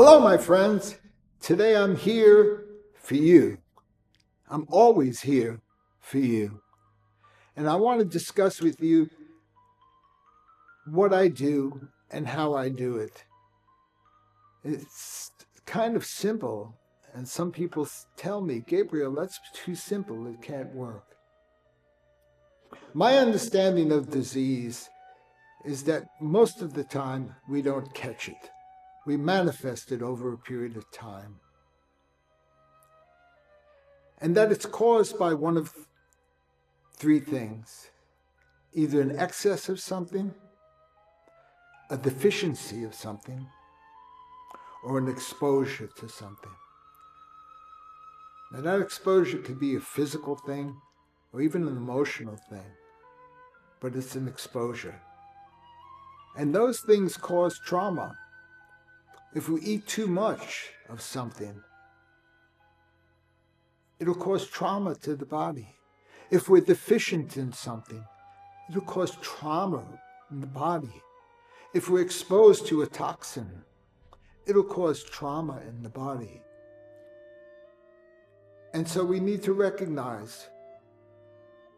Hello, my friends. Today I'm here for you. I'm always here for you. And I want to discuss with you what I do and how I do it. It's kind of simple. And some people tell me, Gabriel, that's too simple. It can't work. My understanding of disease is that most of the time we don't catch it. We manifest it over a period of time. And that it's caused by one of three things: either an excess of something, a deficiency of something, or an exposure to something. Now, that exposure could be a physical thing or even an emotional thing, but it's an exposure. And those things cause trauma. If we eat too much of something, it'll cause trauma to the body. If we're deficient in something, it'll cause trauma in the body. If we're exposed to a toxin, it'll cause trauma in the body. And so we need to recognize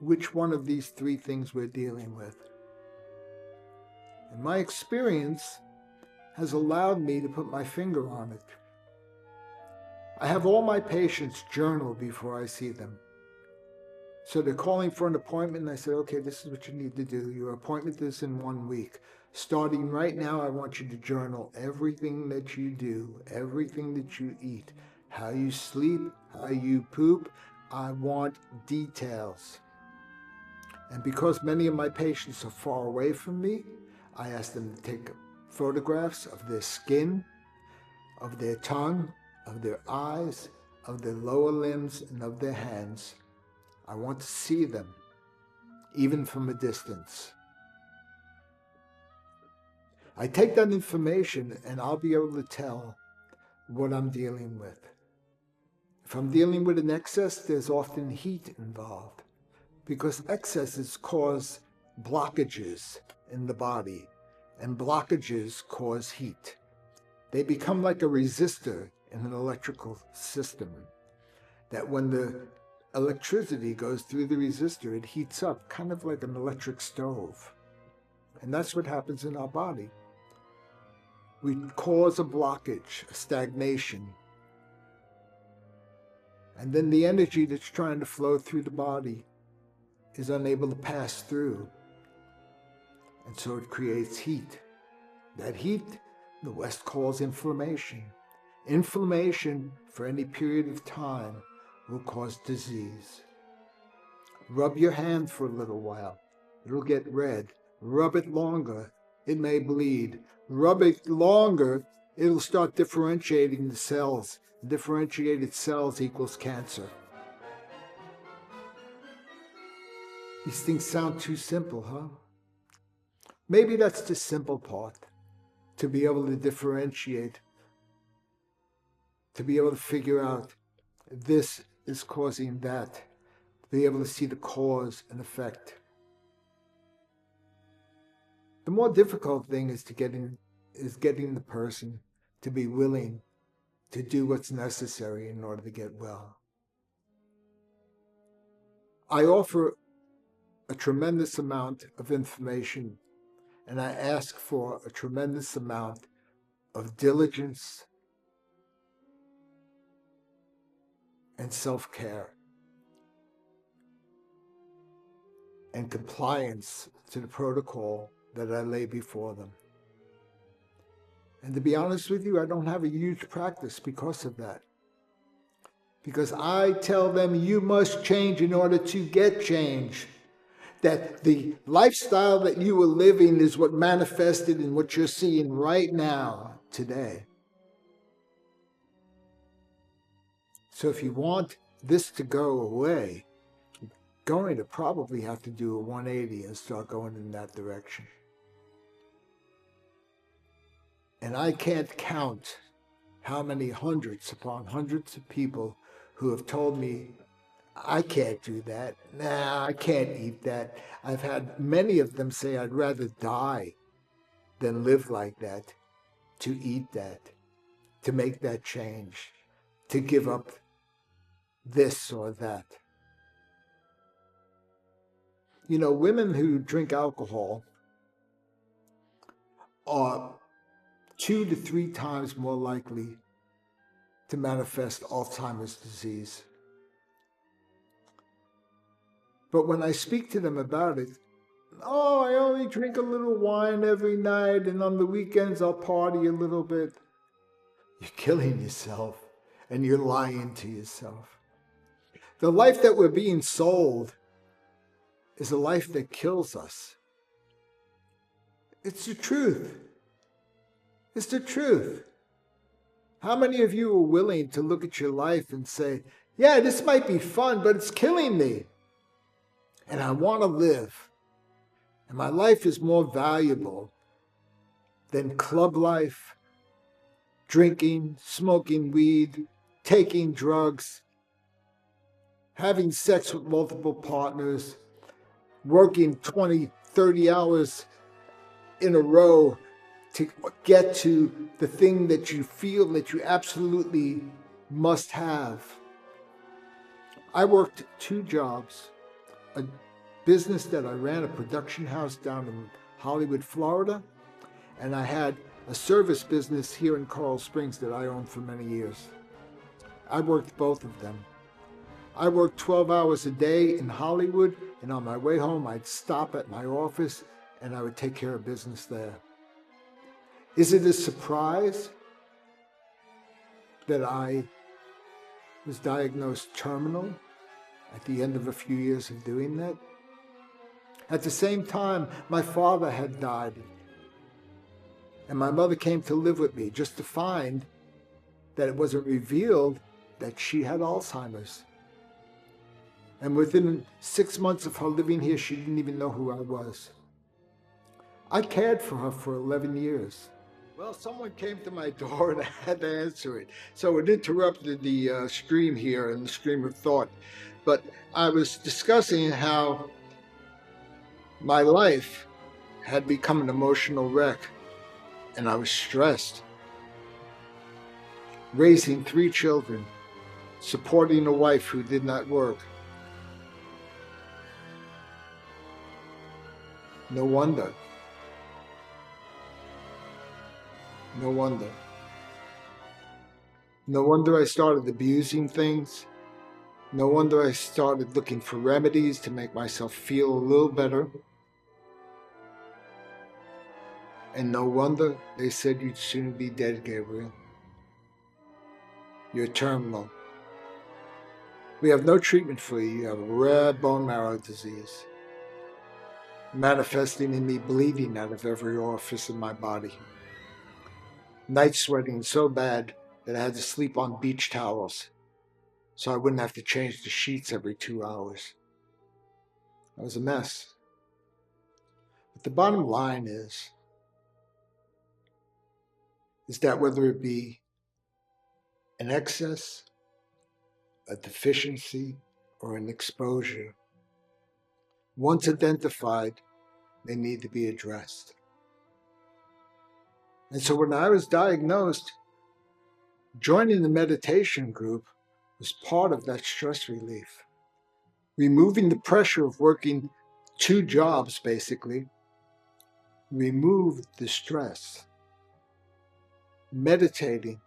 which one of these three things we're dealing with. And my experience has allowed me to put my finger on it. I have all my patients journal before I see them. So they're calling for an appointment, and I say, okay, this is what you need to do. Your appointment is in 1 week. Starting right now, I want you to journal everything that you do, everything that you eat, how you sleep, how you poop. I want details. And because many of my patients are far away from me, I ask them to take photographs of their skin, of their tongue, of their eyes, of their lower limbs, and of their hands. I want to see them, even from a distance. I take that information and I'll be able to tell what I'm dealing with. If I'm dealing with an excess, there's often heat involved, because excesses cause blockages in the body, and blockages cause heat. They become like a resistor in an electrical system, that when the electricity goes through the resistor, it heats up, kind of like an electric stove. And that's what happens in our body. We cause a blockage, a stagnation. And then the energy that's trying to flow through the body is unable to pass through. And so it creates heat. That heat, the West calls inflammation. Inflammation for any period of time will cause disease. Rub your hand for a little while. It'll get red. Rub it longer. It may bleed. Rub it longer. It'll start differentiating the cells. Differentiated cells equals cancer. These things sound too simple, huh? Maybe that's the simple part, to be able to differentiate, to be able to figure out this is causing that, to be able to see the cause and effect. The more difficult thing is getting the person to be willing to do what's necessary in order to get well. I offer a tremendous amount of information, and I ask for a tremendous amount of diligence and self-care and compliance to the protocol that I lay before them. And to be honest with you, I don't have a huge practice because of that. Because I tell them you must change in order to get change. That the lifestyle that you were living is what manifested in what you're seeing right now, today. So if you want this to go away, you're going to probably have to do a 180 and start going in that direction. And I can't count how many hundreds upon hundreds of people who have told me, I can't do that. Nah, I can't eat that. I've had many of them say, I'd rather die than live like that, to eat that, to make that change, to give up this or that. You know, women who drink alcohol are 2 to 3 times more likely to manifest Alzheimer's disease. But when I speak to them about it, oh, I only drink a little wine every night, and on the weekends I'll party a little bit. You're killing yourself, and you're lying to yourself. The life that we're being sold is a life that kills us. It's the truth. It's the truth. How many of you are willing to look at your life and say, yeah, this might be fun, but it's killing me, and I want to live, and my life is more valuable than club life, drinking, smoking weed, taking drugs, having sex with multiple partners, working 20, 30 hours in a row to get to the thing that you feel that you absolutely must have. I worked 2 jobs, a business that I ran, a production house down in Hollywood, Florida, and I had a service business here in Coral Springs that I owned for many years. I worked both of them. I worked 12 hours a day in Hollywood, and on my way home, I'd stop at my office and I would take care of business there. Is it a surprise that I was diagnosed terminal at the end of a few years of doing that? At the same time, my father had died, and my mother came to live with me just to find that it wasn't revealed that she had Alzheimer's. And within 6 months of her living here, she didn't even know who I was. I cared for her for 11 years. Well, someone came to my door and I had to answer it. So it interrupted the stream here and the stream of thought. But I was discussing how my life had become an emotional wreck, and I was stressed. Raising 3 children, supporting a wife who did not work. No wonder. No wonder. No wonder I started abusing things. No wonder I started looking for remedies to make myself feel a little better. And no wonder they said you'd soon be dead, Gabriel. You're terminal. We have no treatment for you. You have a rare bone marrow disease, manifesting in me bleeding out of every orifice in my body. Night sweating so bad that I had to sleep on beach towels so I wouldn't have to change the sheets every 2 hours. I was a mess. But the bottom line is that whether it be an excess, a deficiency, or an exposure, once identified, they need to be addressed. And so when I was diagnosed, joining the meditation group was part of that stress relief. Removing the pressure of working 2 jobs, basically, removed the stress. Meditating,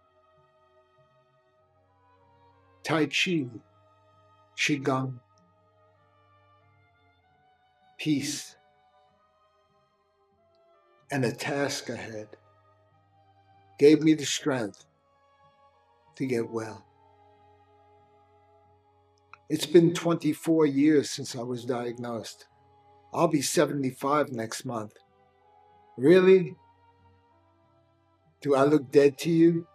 Tai Chi, Qigong, peace, and a task ahead gave me the strength to get well. It's been 24 years since I was diagnosed. I'll be 75 next month. Really? Do I look dead to you?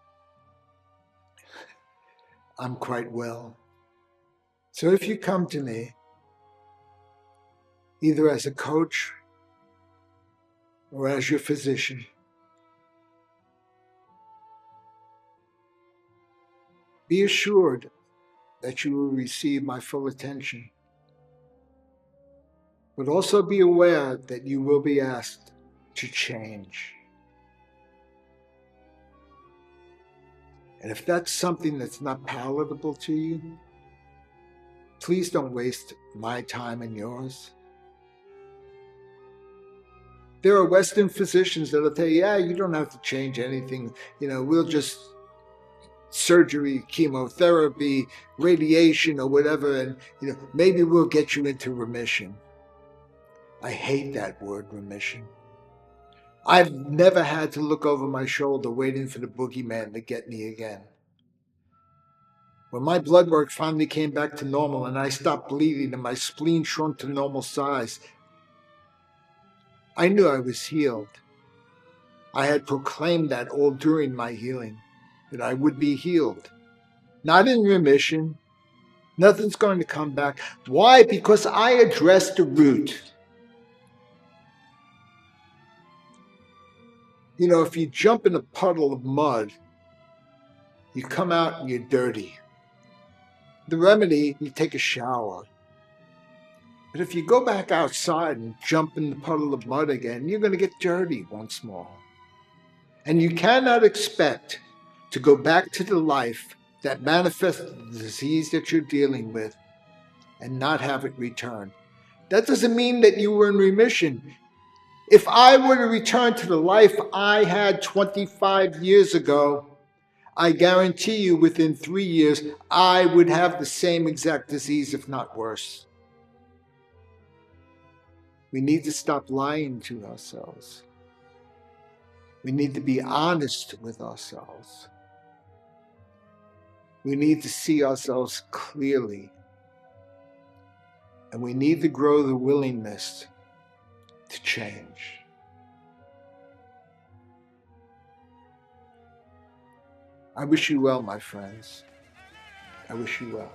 I'm quite well. So if you come to me, either as a coach or as your physician, be assured that you will receive my full attention. But also be aware that you will be asked to change. And if that's something that's not palatable to you, please don't waste my time and yours. There are Western physicians that'll tell you, yeah, you don't have to change anything. We'll just surgery, chemotherapy, radiation, or whatever, and maybe we'll get you into remission. I hate that word, remission. I've never had to look over my shoulder waiting for the boogeyman to get me again. When my blood work finally came back to normal and I stopped bleeding and my spleen shrunk to normal size, I knew I was healed. I had proclaimed that all during my healing, that I would be healed. Not in remission. Nothing's going to come back. Why? Because I addressed the root. If you jump in a puddle of mud, you come out and you're dirty. The remedy, you take a shower. But if you go back outside and jump in the puddle of mud again, you're going to get dirty once more. And you cannot expect to go back to the life that manifests the disease that you're dealing with and not have it return. That doesn't mean that you were in remission. If I were to return to the life I had 25 years ago, I guarantee you within 3 years, I would have the same exact disease, if not worse. We need to stop lying to ourselves. We need to be honest with ourselves. We need to see ourselves clearly. And we need to grow the willingness to change. I wish you well, my friends. I wish you well.